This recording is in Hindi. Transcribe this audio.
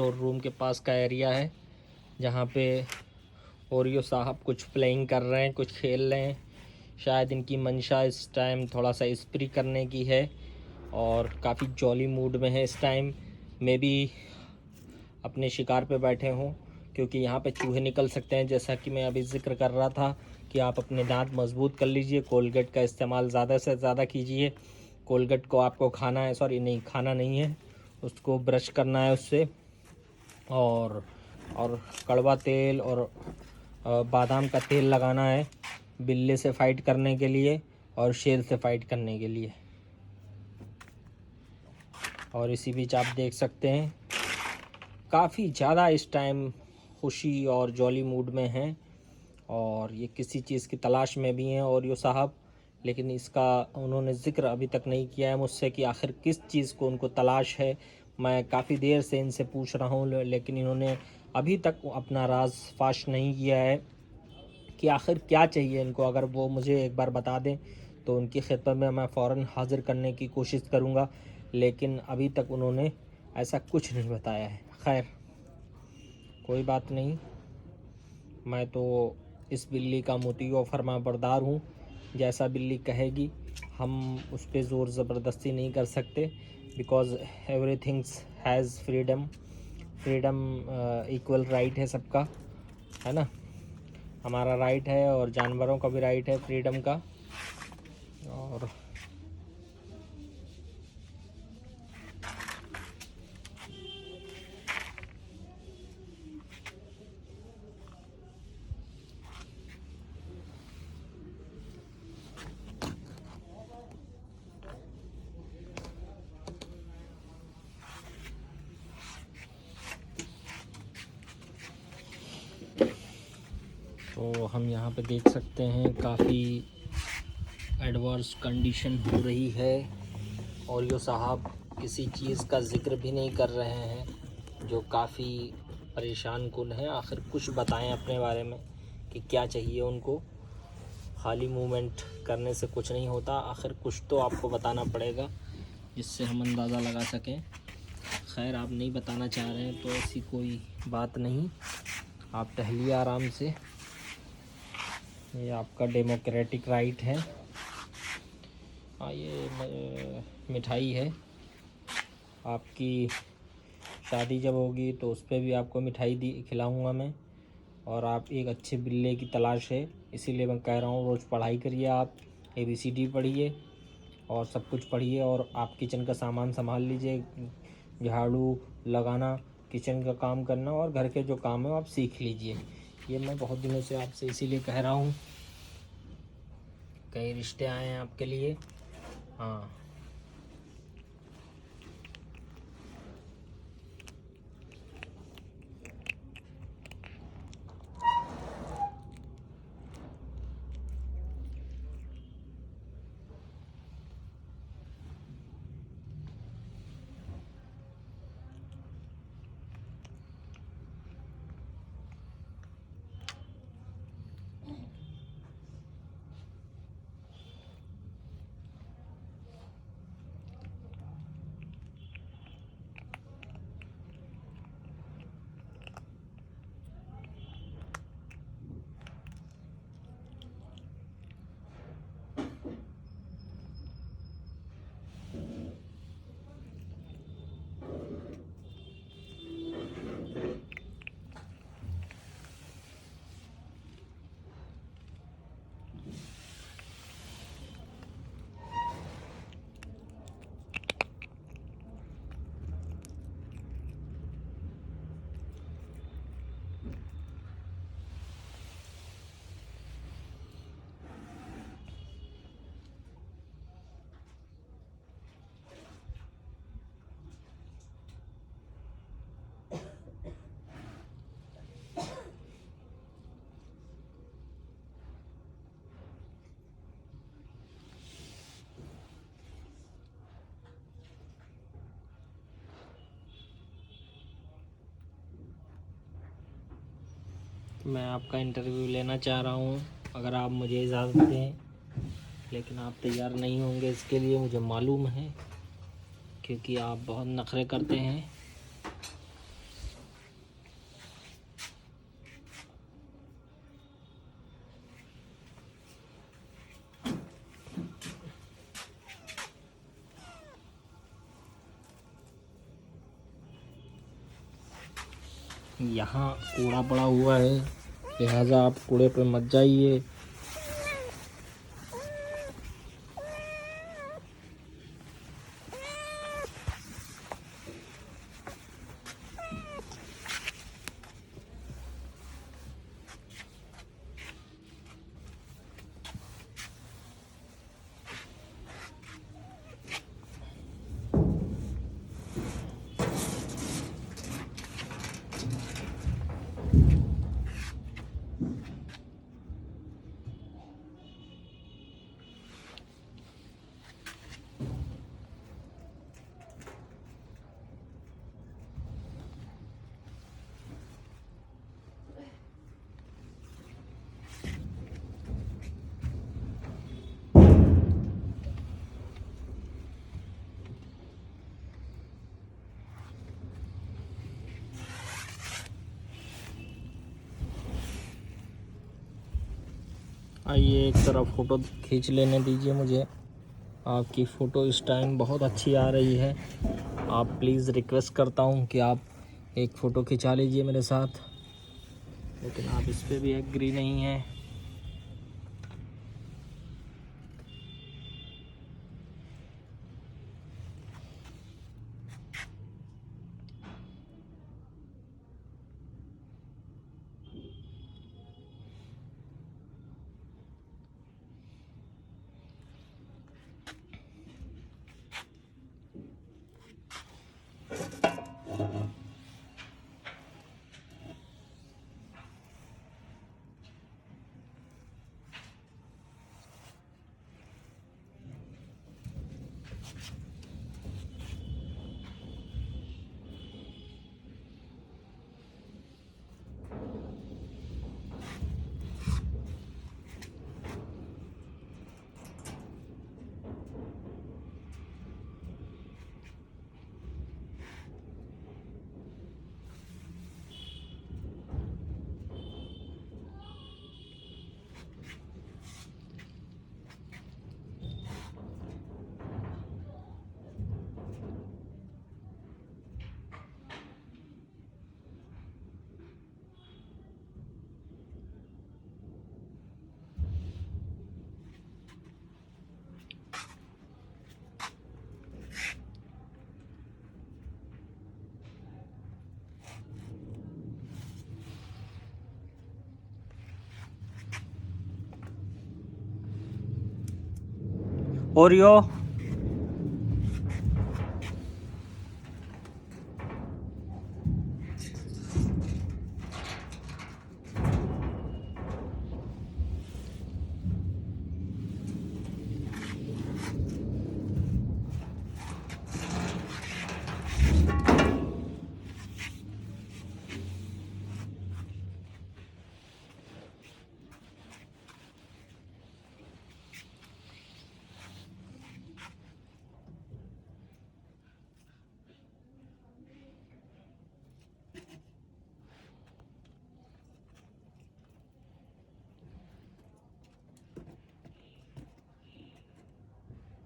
और रूम के पास का एरिया है जहाँ पे ओरियो साहब कुछ प्लेइंग कर रहे हैं, कुछ खेल रहे हैं। शायद इनकी मंशा इस टाइम थोड़ा सा स्प्री करने की है और काफ़ी जॉली मूड में है इस टाइम। मे बी अपने शिकार पे बैठे हों, क्योंकि यहाँ पे चूहे निकल सकते हैं। जैसा कि मैं अभी जिक्र कर रहा था कि आप अपने दांत मजबूत कर लीजिए, कोलगेट का इस्तेमाल ज़्यादा से ज़्यादा कीजिए। कोलगेट को आपको खाना है, सॉरी नहीं खाना नहीं है, उसको ब्रश करना है उससे। और कड़वा तेल और बादाम का तेल लगाना है बिल्ली से फ़ाइट करने के लिए और शेर से फ़ाइट करने के लिए। और इसी बीच आप देख सकते हैं काफ़ी ज़्यादा इस टाइम खुशी और जॉली मूड में हैं और ये किसी चीज़ की तलाश में भी हैं और यो साहब। लेकिन इसका उन्होंने ज़िक्र अभी तक नहीं किया है मुझसे कि आखिर किस चीज़ को उनको तलाश है। मैं काफ़ी देर से इनसे पूछ रहा हूँ, लेकिन इन्होंने अभी तक अपना राज फाश नहीं किया है कि आखिर क्या चाहिए इनको। अगर वो मुझे एक बार बता दें तो उनकी खिदमत में मैं फ़ौरन हाज़िर करने की कोशिश करूँगा, लेकिन अभी तक उन्होंने ऐसा कुछ नहीं बताया है। खैर कोई बात नहीं, मैं तो इस बिल्ली का मुतीअ व फरमाबरदार हूँ। जैसा बिल्ली कहेगी हम उस पर ज़ोर ज़बरदस्ती नहीं कर सकते, because everything's has freedom. Freedom equal right है सबका, है ना। हमारा राइट है और जानवरों का भी राइट है फ्रीडम का। और तो हम यहाँ पे देख सकते हैं काफ़ी एडवर्स कंडीशन हो रही है और यो साहब किसी चीज़ का ज़िक्र भी नहीं कर रहे हैं, जो काफ़ी परेशान कुन है। आखिर कुछ बताएं अपने बारे में कि क्या चाहिए उनको। खाली मूवमेंट करने से कुछ नहीं होता, आखिर कुछ तो आपको बताना पड़ेगा जिससे हम अंदाज़ा लगा सकें। खैर आप नहीं बताना चाह रहे हैं तो ऐसी कोई बात नहीं, आप टहलिए आराम से, ये आपका डेमोक्रेटिक राइट है। हाँ ये मिठाई है, आपकी शादी जब होगी तो उस पर भी आपको मिठाई खिलाऊंगा मैं। और आप एक अच्छे बिल्ले की तलाश है, इसीलिए मैं कह रहा हूँ रोज़ पढ़ाई करिए, आप ABCD पढ़िए और सब कुछ पढ़िए और आप किचन का सामान संभाल लीजिए। झाड़ू लगाना, किचन का काम करना और घर के जो काम है आप सीख लीजिए। ये मैं बहुत दिनों से आपसे इसीलिए कह रहा हूँ, कई रिश्ते आए हैं आपके लिए। हाँ मैं आपका इंटरव्यू लेना चाह रहा हूँ, अगर आप मुझे इजाज़त दें। लेकिन आप तैयार नहीं होंगे इसके लिए मुझे मालूम है, क्योंकि आप बहुत नखरे करते हैं। यहाँ कूड़ा पड़ा हुआ है, लिहाजा आप कूड़े पे मत जाइए। आइए एक तरफ फ़ोटो खींच लेने दीजिए मुझे। आपकी फ़ोटो इस टाइम बहुत अच्छी आ रही है। आप प्लीज़ रिक्वेस्ट करता हूँ कि आप एक फ़ोटो खिंचा लीजिए मेरे साथ, लेकिन आप इस पर भी एग्री नहीं हैं। ओरियो